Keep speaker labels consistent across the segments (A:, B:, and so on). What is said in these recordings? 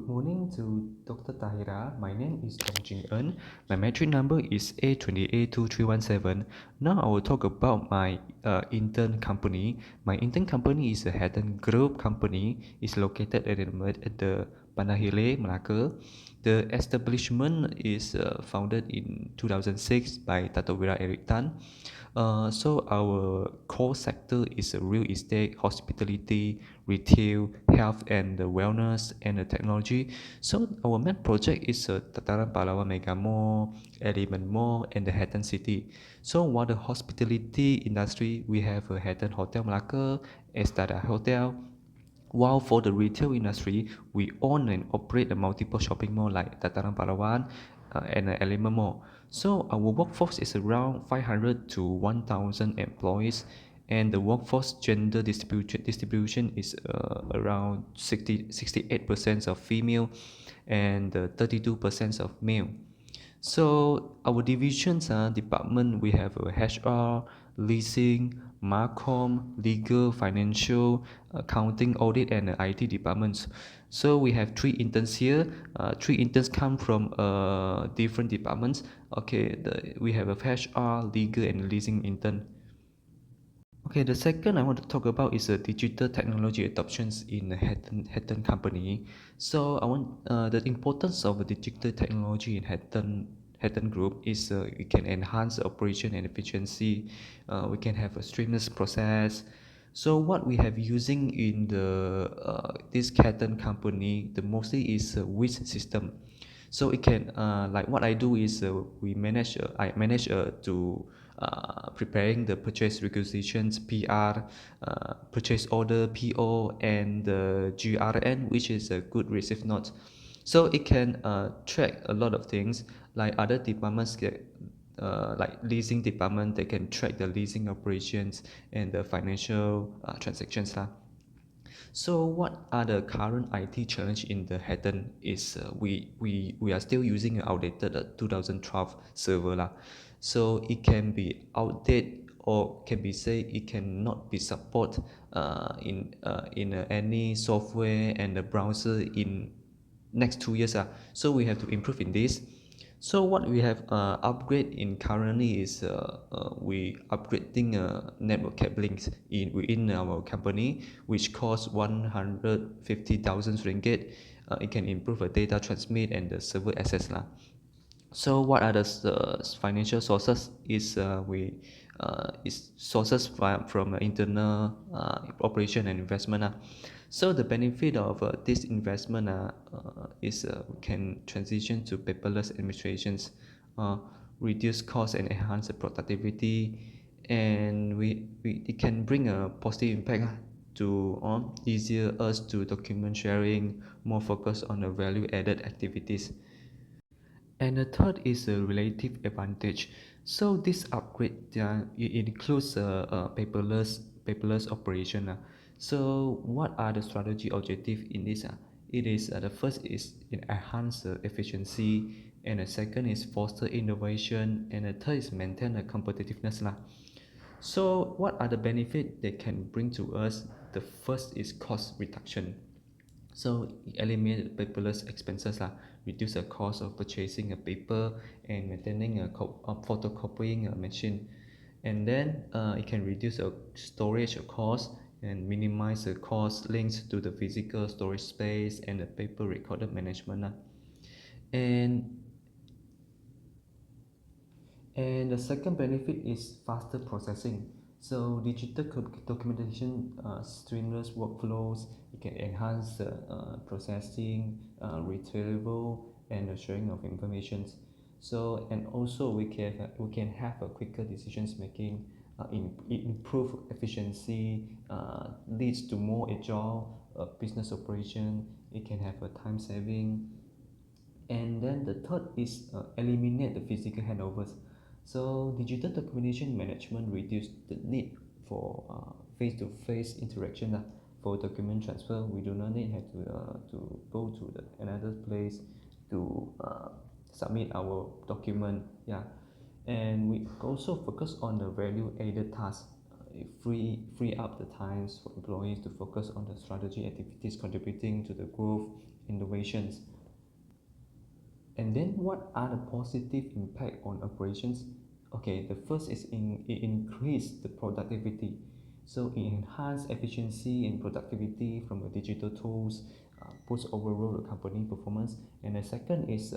A: Good morning to Dr. Tahira. My name is Tong. My metric number is A20A2317. Now I will talk about my intern company. My intern company is a Hatton Group company. It's located at the Pandahile, Malacca. The establishment is founded in 2006 by Tatowira Eric Tan. So our core sector is real estate, hospitality, retail, health and wellness and technology. So our main project is Tataran Pahlawan Mega Mall, Element Mall and the Hatton City. So while the hospitality industry, we have a Hatton Hotel Malacca, Estada Hotel. While for the retail industry, we own and operate a multiple shopping mall like Tataran Pahlawan and Element Mall. So our workforce is around 500 to 1,000 employees, and the workforce gender distribution is around 68% of female and 32% of male. So our divisions department, we have HR, leasing, Marcom, legal, financial, accounting, audit, and IT departments. So we have three interns here. Three interns come from different departments. Okay, we have a HR, legal, and leasing intern. Okay, the second I want to talk about is digital technology adoptions in the Hatton company. So I want the importance of digital technology in Hatton Group is it can enhance operation and efficiency. We can have a streamless process. So what we have using in the this Hatton company, the mostly is a WIS system. So it can like what I do is I manage to preparing the purchase requisitions PR, purchase order PO, and the GRN, which is a good receive note. So it can track a lot of things like other departments get. Like leasing department, they can track the leasing operations and the financial transactions lah. So what are the current IT challenge in the Hatton is we are still using an outdated 2012 server lah. So it can be outdated or can be say it cannot be support in any software and the browser in next 2 years. So we have to improve in this. So what we have upgrade in currently is we upgrading network cablings within our company, which costs 150,000 ringgit. It can improve the data transmit and the server access lah. So what are the financial sources is we is sources from internal operation and investment. So the benefit of this investment is we can transition to paperless administrations, uh, reduce cost and enhance the productivity, and it can bring a positive impact to easier us to document sharing, more focus on the value added activities. And the third is a relative advantage. So this upgrade it includes paperless operation. So what are the strategy objective in this? It is the first is enhance efficiency, and the second is foster innovation, and the third is maintain the competitiveness lah. So what are the benefits they can bring to us? The first is cost reduction. So eliminate paperless expenses lah, reduce the cost of purchasing a paper and maintaining a photocopying a machine, and then it can reduce the storage cost and minimize the cost linked to the physical storage space and the paper recorder management lah. And and the second benefit is faster processing. So digital documentation streamless workflows. It can enhance the processing, retrieval, and the sharing of information. So and also we can have a quicker decisions making. Improve efficiency, leads to more agile business operation. It can have a time saving, and then the third is eliminate the physical handovers. So digital documentation management reduce the need for face-to-face interaction. For document transfer, we do not need have to go to another place to submit our document. Yeah, and we also focus on the value added task. free up the times for employees to focus on the strategy activities contributing to the growth innovations. And then what are the positive impact on operations? Okay, the first is it increase the productivity. So it enhance efficiency and productivity from the digital tools, boost overall the company performance. And the second is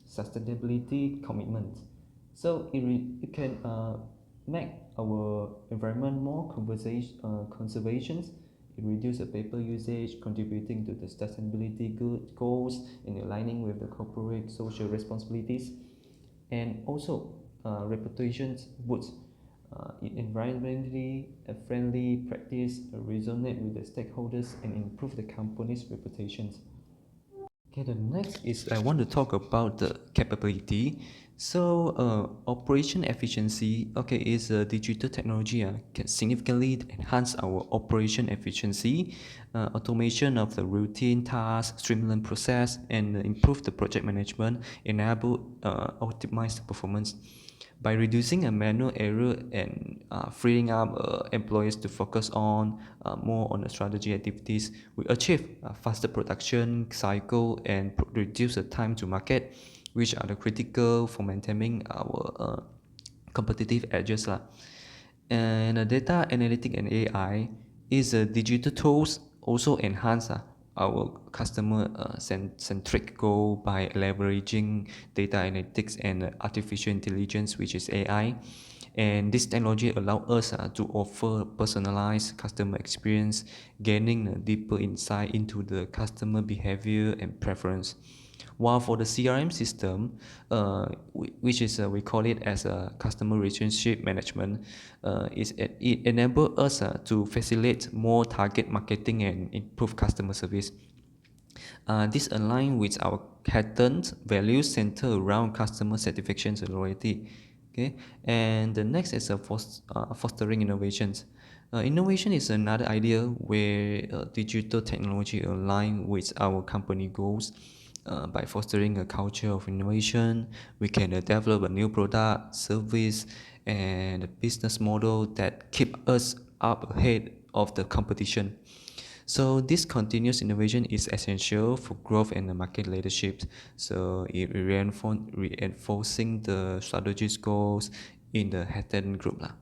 A: sustainability commitment. So it can make our environment more conservations. It reduces the paper usage, contributing to the sustainability good goals in aligning with the corporate social responsibilities. And also, reputations boosts. Environmentally friendly practice resonate with the stakeholders and improve the company's reputations. Okay, the next is I want to talk about the capability. So, operation efficiency, okay, is a digital technology can significantly enhance our operation efficiency, automation of the routine tasks, streamline process, and improve the project management, enable optimize the performance. By reducing a manual error and freeing up employees to focus on more on the strategy activities, we achieve a faster production cycle and reduce the time to market, which are the critical for maintaining our competitive edges lah. And data analytic and AI is a digital tools also enhance our customer centric goal by leveraging data analytics and artificial intelligence, which is AI. And this technology allow us to offer personalized customer experience, gaining a deeper insight into the customer behavior and preference. While for the CRM system, which is we call it as a customer relationship management, it enables us to facilitate more target marketing and improve customer service. This aligns with our patent values centered around customer satisfaction and loyalty. Okay, and the next is fostering innovations. Innovation is another idea where digital technology align with our company goals. By fostering a culture of innovation, we can develop a new product, service, and a business model that keep us up ahead of the competition. So this continuous innovation is essential for growth and the market leadership. So it reinforcing the strategic goals in the Hatton group lah.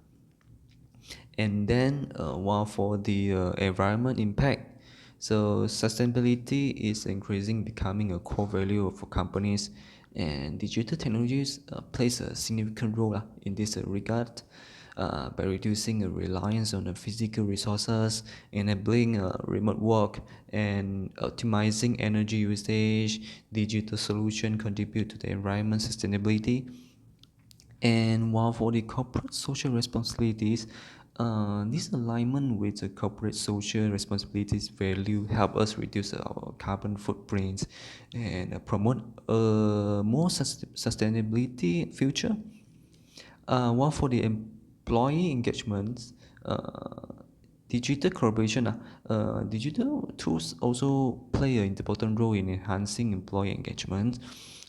A: And then while for the environment impact, so sustainability is increasing becoming a core value for companies, and digital technologies plays a significant role in this regard. By reducing a reliance on the physical resources, enabling remote work, and optimizing energy usage, digital solution contribute to the environment sustainability. And while for the corporate social responsibilities, this alignment with the corporate social responsibilities value help us reduce our carbon footprints and promote a more sustainability future. While for the employee engagements, digital collaboration, digital tools also play an important role in enhancing employee engagement.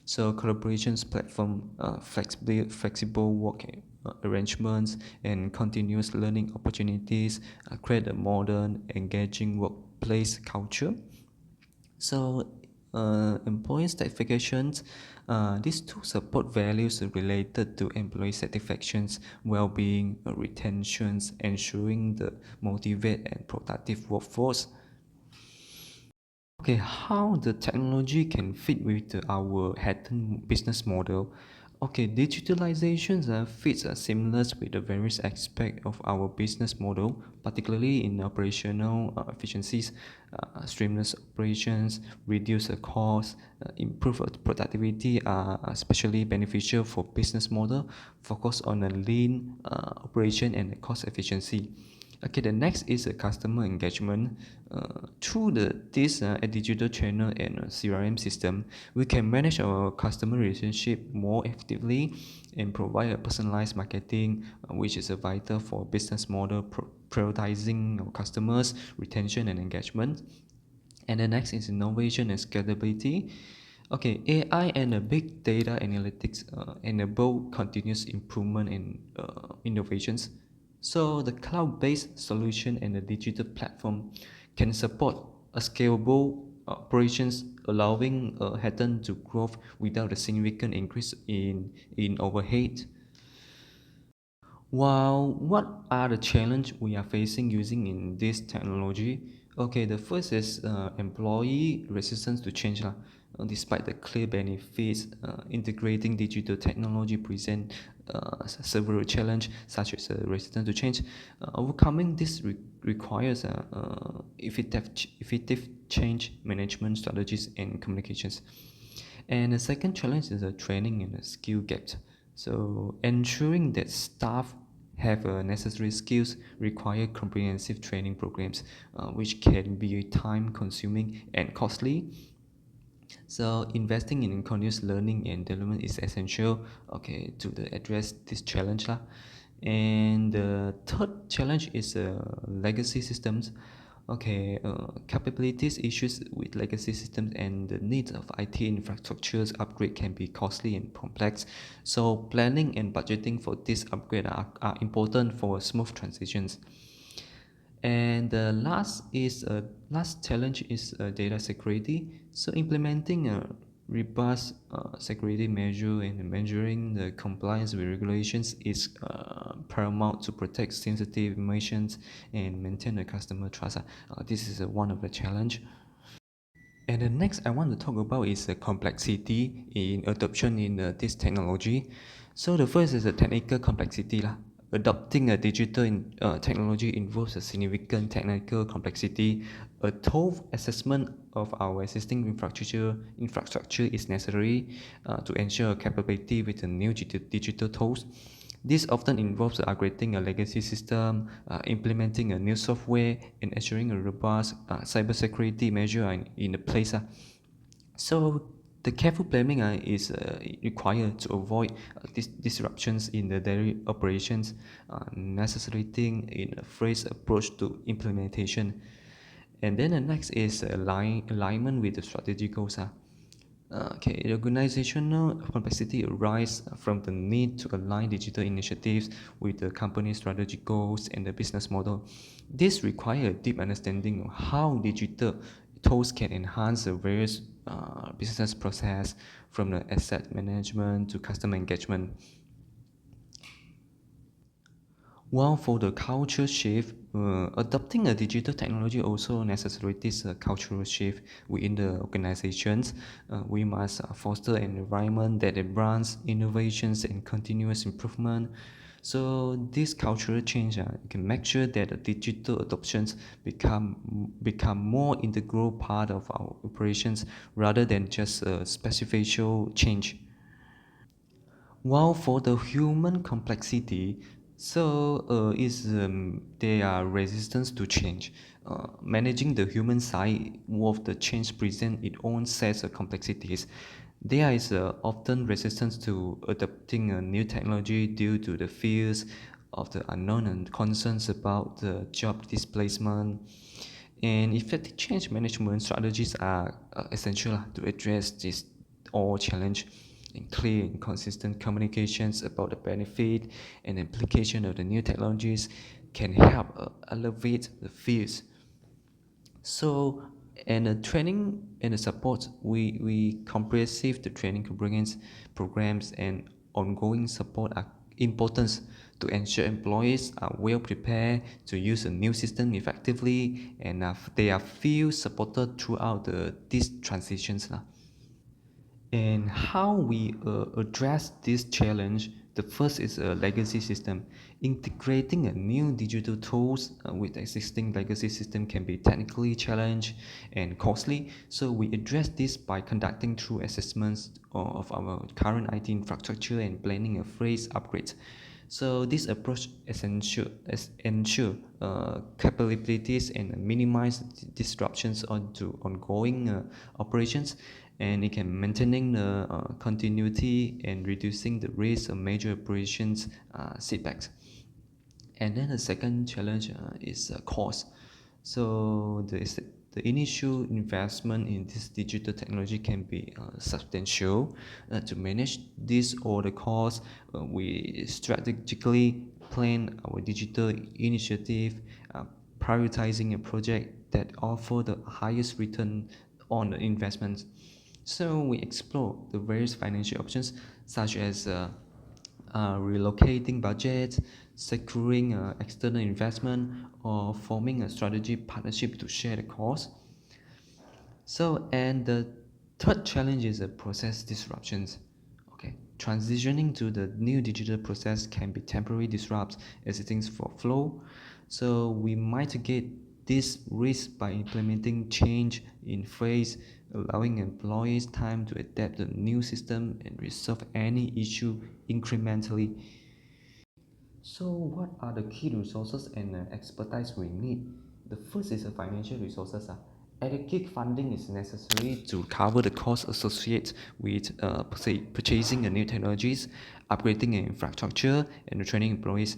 A: So collaborations platform, flexible work arrangements, and continuous learning opportunities create a modern, engaging workplace culture. So, employee satisfactions, these two support values related to employee satisfactions, well-being, retentions, ensuring the motivate and productive workforce. Okay, how the technology can fit with our Hatton business model? Okay, digitalizations fits seamless with the various aspects of our business model, particularly in operational efficiencies, streamline operations, reduce the cost, improve productivity are especially beneficial for business model focus on a lean operation and cost efficiency. Okay, the next is a customer engagement. Through this a digital channel and a CRM system, we can manage our customer relationship more effectively and provide a personalized marketing, which is a vital for business model prioritizing our customers, retention and engagement. And the next is innovation and scalability. Okay, AI and big data analytics enable continuous improvement in innovations. So the cloud-based solution and the digital platform can support a scalable operations, allowing Hatton to grow without a significant increase in overhead. While what are the challenges we are facing using in this technology? Okay, the first is employee resistance to change. Lah. Despite the clear benefits, integrating digital technology present several challenges such as resistance to change. Overcoming this requires effective change management strategies and communications. And the second challenge is the training and the skill gap. So ensuring that staff have necessary skills require comprehensive training programs, which can be time consuming and costly. So investing in continuous learning and development is essential, okay, to address this challenge lah. And the third challenge is legacy systems. Okay, capabilities issues with legacy systems and the needs of IT infrastructures upgrade can be costly and complex. So planning and budgeting for this upgrade are important for smooth transitions. And the last challenge is data security. So implementing a robust security measure and measuring the compliance with regulations is paramount to protect sensitive information and maintain the customer trust. This is one of the challenge. And the next I want to talk about is the complexity in adoption in this technology. So the first is the technical complexity lah. Adopting a digital technology involves a significant technical complexity. A thorough assessment of our existing infrastructure is necessary to ensure capability with the new digital tools. This often involves upgrading a legacy system, implementing a new software, and ensuring a robust cybersecurity measure in place. So the careful planning is required to avoid disruptions in the daily operations, necessitating in a phased approach to implementation. And then the next is alignment with the strategic goals. Okay, the organizational complexity arises from the need to align digital initiatives with the company's strategic goals and the business model. This requires a deep understanding of how digital tools can enhance the various business process, from the asset management to customer engagement. While for the culture shift, adopting a digital technology also necessitates a cultural shift within the organizations. We must foster an environment that embraces innovations and continuous improvement. So this cultural change can make sure that the digital adoptions become more integral part of our operations rather than just a specific change. While for the human complexity, so is there are resistance to change. Managing the human side of the change present its own sets of complexities. There is often resistance to adopting a new technology due to the fears of the unknown and concerns about the job displacement. And effective change management strategies are essential to address this all challenge, in clear and consistent communications about the benefit and implication of the new technologies can help elevate the fields. So, and the training and the support, we comprehensive the training programs and ongoing support are important to ensure employees are well prepared to use a new system effectively and they are feel supported throughout these transitions. And how we address this challenge, the first is a legacy system. Integrating a new digital tools with existing legacy system can be technically challenged and costly. So we address this by conducting through assessments of our current IT infrastructure and planning a phase upgrade. So this approach ensure capabilities and minimize disruptions onto ongoing operations, and it can maintaining the continuity and reducing the risk of major operations setbacks. And then the second challenge is cost. So the initial investment in this digital technology can be substantial. To manage this or the cost, we strategically plan our digital initiative, prioritizing a project that offer the highest return on the investment. So we explore the various financial options such as relocating budget, securing external investment, or forming a strategy partnership to share the cost. So, and the third challenge is the process disruptions. Okay, transitioning to the new digital process can be temporary disrupts existing for flow. So we mitigate this risk by implementing change in phase, allowing employees time to adapt to the new system and resolve any issue incrementally. So, what are the key resources and expertise we need? The first is the financial resources. Adequate funding is necessary to cover the costs associated with purchasing the new technologies, upgrading infrastructure, and training employees.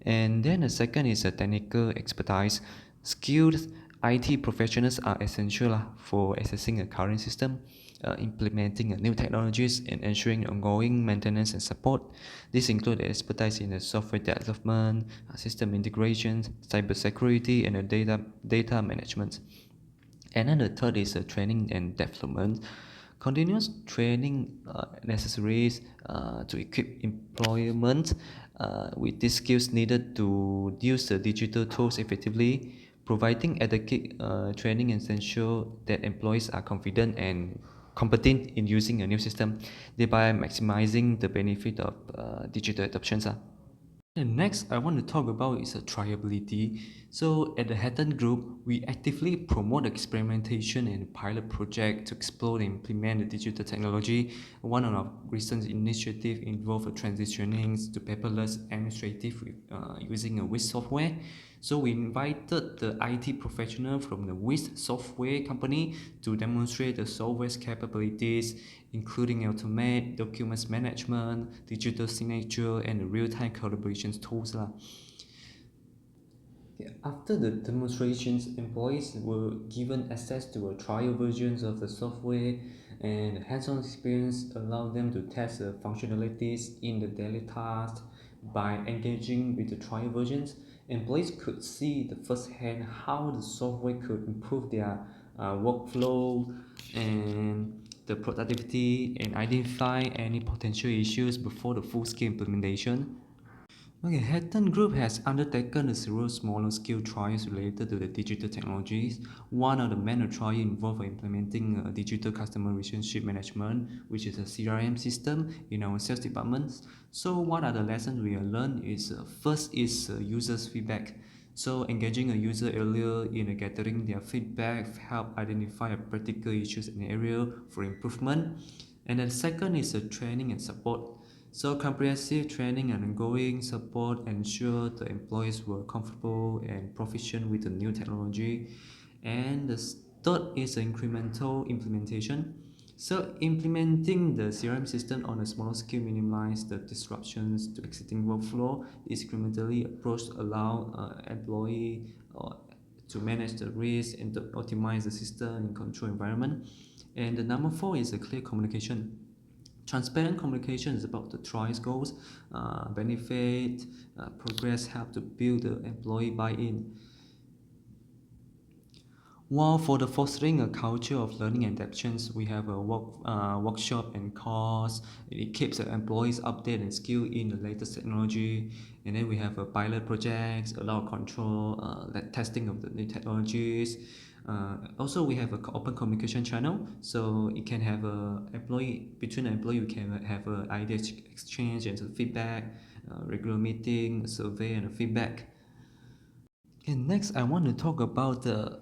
A: And then the second is the technical expertise. Skilled IT professionals are essential for assessing a current system, implementing new technologies, and ensuring ongoing maintenance and support. This includes expertise in the software development, system integration, cybersecurity, and data management. And then the third is training and development. Continuous training necessary to equip employment with these skills needed to use the digital tools effectively. Providing adequate training ensure that employees are confident and competent in using a new system, thereby maximizing the benefit of digital adoptions. And next, I want to talk about is triability. So at the Hatton Group, we actively promote experimentation and pilot project to explore and implement the digital technology. One of our recent initiatives involved transitioning to paperless administrative using a WIS software. So we invited the IT professional from the WIS software company to demonstrate the software's capabilities, including automate documents management, digital signature, and real-time collaboration tools. After the demonstrations, employees were given access to a trial versions of the software, and hands-on experience allowed them to test the functionalities in the daily tasks. By engaging with the trial versions, employees could see the first-hand how the software could improve their workflow and the productivity and identify any potential issues before the full-scale implementation. Okay, Hatton Group has undertaken several smaller scale trials related to the digital technologies. One of the main trials involved implementing digital customer relationship management, which is a CRM system in our sales departments. So, what are the lessons we have learned? Is first is users' feedback. So, engaging a user earlier in gathering their feedback help identify practical issues in the area for improvement. And then second is training and support. So comprehensive training and ongoing support ensure the employees were comfortable and proficient with the new technology. And the third is incremental implementation. So implementing the CRM system on a smaller scale minimize the disruptions to existing workflow. This incrementally approach allow employee to manage the risk and to optimize the system and control environment. And the number four is a clear communication. Transparent communication is about the trials goals, benefit, progress help to build the employee buy-in. While for the fostering a culture of learning and adaptations, we have a workshop and course. It keeps the employees updated and skilled in the latest technology. And then we have a pilot projects, allow control, like testing of the new technologies. Also, we have an open communication channel, so it can have a employee between the employee. We can have a idea exchange and feedback, regular meeting, survey, and feedback. Okay, next I want to talk about the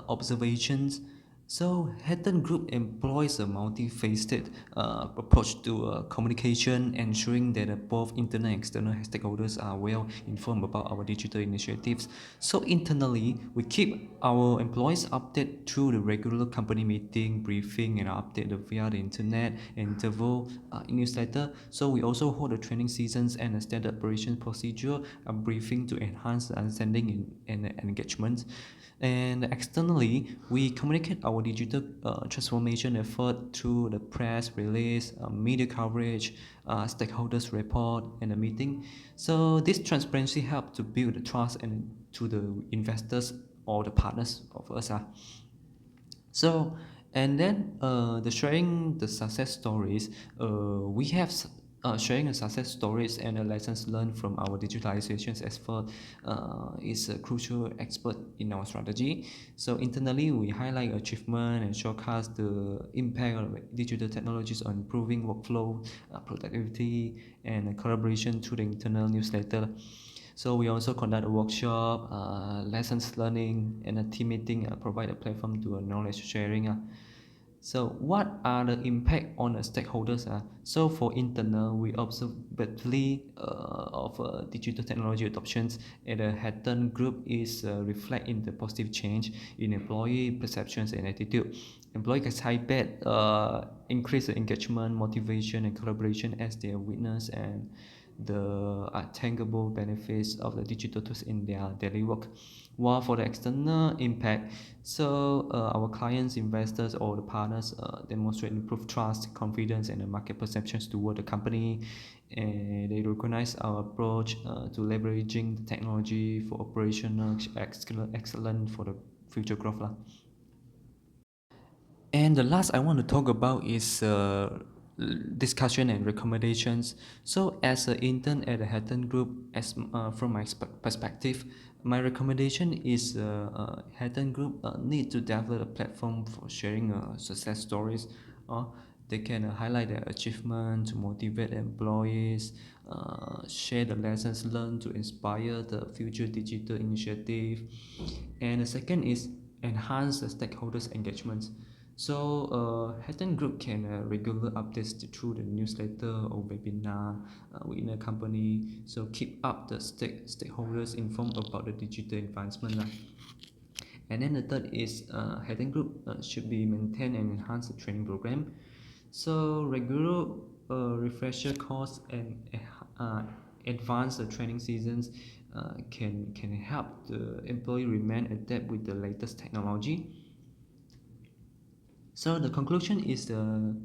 A: observations. So Hatton Group employs a multifaceted approach to communication, ensuring that both internal and external stakeholders are well informed about our digital initiatives. So internally, we keep our employees updated through the regular company meeting, briefing, and update via the internet and interval newsletter. So we also hold the training seasons and a standard operation procedure, a briefing to enhance the understanding and engagement. And externally, we communicate our digital transformation effort through the press release, media coverage, stakeholders report, and a meeting. So this transparency helps to build the trust and to the investors or the partners of us. So, and then the sharing the success stories, we have sharing the success stories and the lessons learned from our digitalization effort is a crucial expert in our strategy. So internally, we highlight achievement and showcase the impact of digital technologies on improving workflow, productivity, and collaboration through the internal newsletter. So we also conduct a workshop, lessons learning, and a team meeting, provide a platform to knowledge sharing. So what are the impact on the stakeholders? So for internal, we observe bately of digital technology adoptions at the Hatton Group is reflect in the positive change in employee perceptions and attitude. Employee excited, increase the engagement, motivation, and collaboration as they witness and the tangible benefits of the digital tools in their daily work. While for the external impact, so our clients, investors, or the partners demonstrate improved trust, confidence, and the market perceptions toward the company. And they recognize our approach to leveraging the technology for operational excellence for the future growth. And the last I want to talk about is discussion and recommendations. So, as an intern at the Hatton Group, as from my perspective, my recommendation is Hatton Group need to develop a platform for sharing success stories. They can highlight their achievement to motivate employees, share the lessons learned to inspire the future digital initiative. And the second is enhance the stakeholders' engagement. So, Hatton Group can regular updates through the newsletter or webinar within a company. So, keep up the stakeholders informed about the digital advancement. And then the third is Hatton Group should be maintain and enhance the training program. So, regular refresher course and advanced training seasons can help the employee remain adapt with the latest technology. So the conclusion is the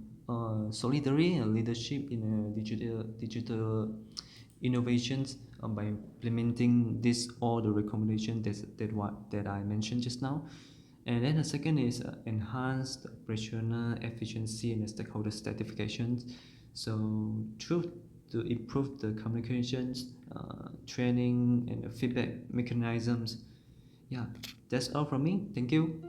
A: solidarity and leadership in digital innovations by implementing this all the recommendations that I mentioned just now. And then the second is enhanced operational efficiency and stakeholder certifications. So through to improve the communications, training, and the feedback mechanisms. Yeah, that's all from me. Thank you.